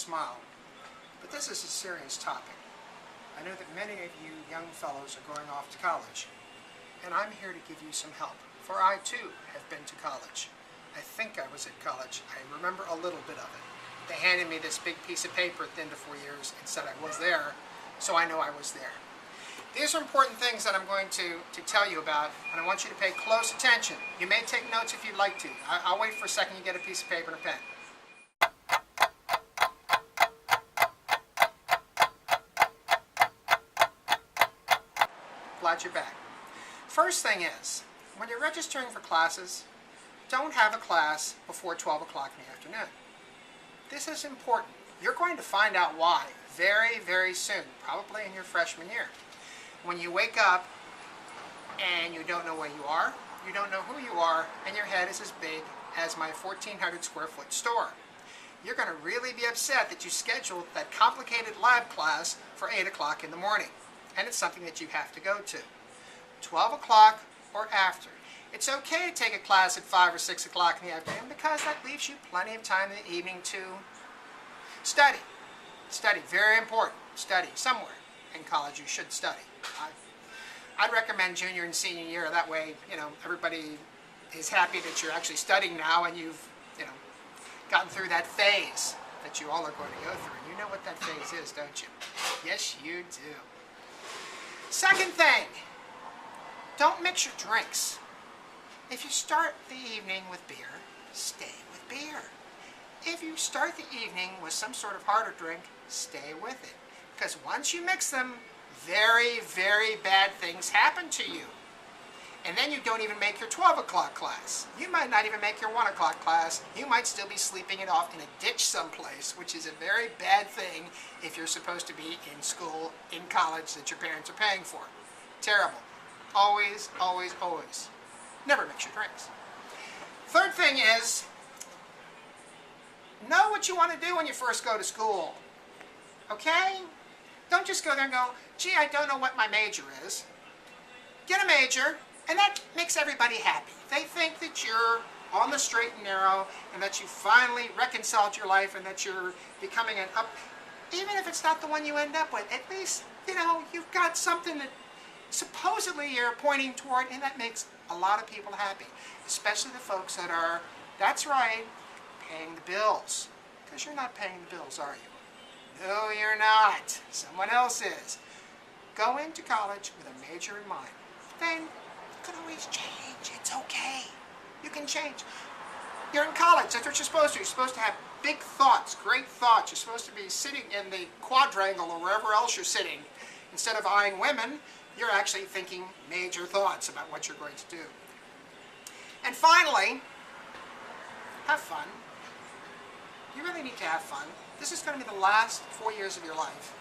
smile, but this is a serious topic. I know that many of you young fellows are going off to college, and I'm here to give you some help, for I too have been to college. I think I was at college. I remember a little bit of it. They handed me this big piece of paper at the end of 4 years and said I was there, so I know I was there. These are important things that I'm going to tell you about, and I want you to pay close attention. You may take notes if you'd like to. I'll wait for a second you get a piece of paper and a pen. Glad you're back. First thing is, when you're registering for classes, don't have a class before 12 o'clock in the afternoon. This is important. You're going to find out why very, very soon, probably in your freshman year. When you wake up and you don't know where you are, you don't know who you are, and your head is as big as my 1,400 square foot store. You're going to really be upset that you scheduled that complicated lab class for 8 o'clock in the morning, and it's something that you have to go to. 12 o'clock or after. It's okay to take a class at 5 or 6 o'clock in the afternoon because that leaves you plenty of time in the evening to study. Study, very important. Study somewhere. In college you should study. I'd recommend junior and senior year. That way, everybody is happy that you're actually studying now and you've, gotten through that phase that you all are going to go through. And you know what that phase is, don't you? Yes, you do. Second thing, don't mix your drinks. If you start the evening with beer, stay with beer. If you start the evening with some sort of harder drink, stay with it. Because once you mix them, very, very bad things happen to you. And then you don't even make your 12 o'clock class. You might not even make your 1 o'clock class. You might still be sleeping it off in a ditch someplace, which is a very bad thing if you're supposed to be in school, in college, that your parents are paying for. Terrible. Always, always, always. Never mix your drinks. Third thing is, know what you want to do when you first go to school. Okay? Don't just go there and go, gee, I don't know what my major is. Get a major, and that makes everybody happy. They think that you're on the straight and narrow, and that you finally reconciled your life, and that you're becoming an up. Even if it's not the one you end up with, at least, you've got something that supposedly you're pointing toward, and that makes a lot of people happy. Especially the folks that are, that's right, paying the bills. Because you're not paying the bills, are you? No, you're not. Someone else is. Go into college with a major in mind. Then you can always change. It's okay. You can change. You're in college. That's what you're supposed to. You're supposed to have big thoughts, great thoughts. You're supposed to be sitting in the quadrangle or wherever else you're sitting. Instead of eyeing women, you're actually thinking major thoughts about what you're going to do. And finally, have fun. You really need to have fun. This is going to be the last 4 years of your life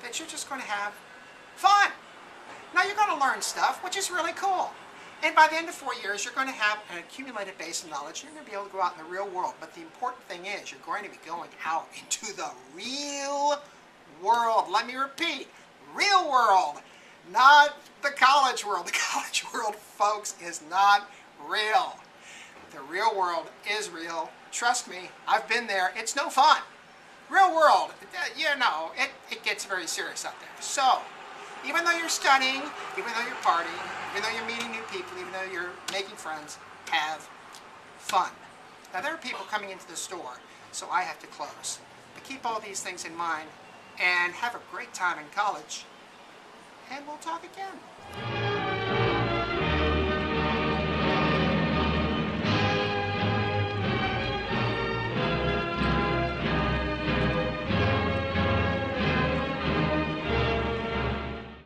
that you're just going to have fun. Now you're going to learn stuff, which is really cool. And by the end of 4 years, you're going to have an accumulated base of knowledge. You're going to be able to go out in the real world. But the important thing is you're going to be going out into the real world. Let me repeat, real world, not the college world. The college world, folks, is not real. The real world is real. Trust me, I've been there. It's no fun. Real world, it gets very serious out there. So, even though you're studying, even though you're partying, even though you're meeting new people, even though you're making friends, have fun. Now, there are people coming into the store, so I have to close. But keep all these things in mind and have a great time in college, and we'll talk again.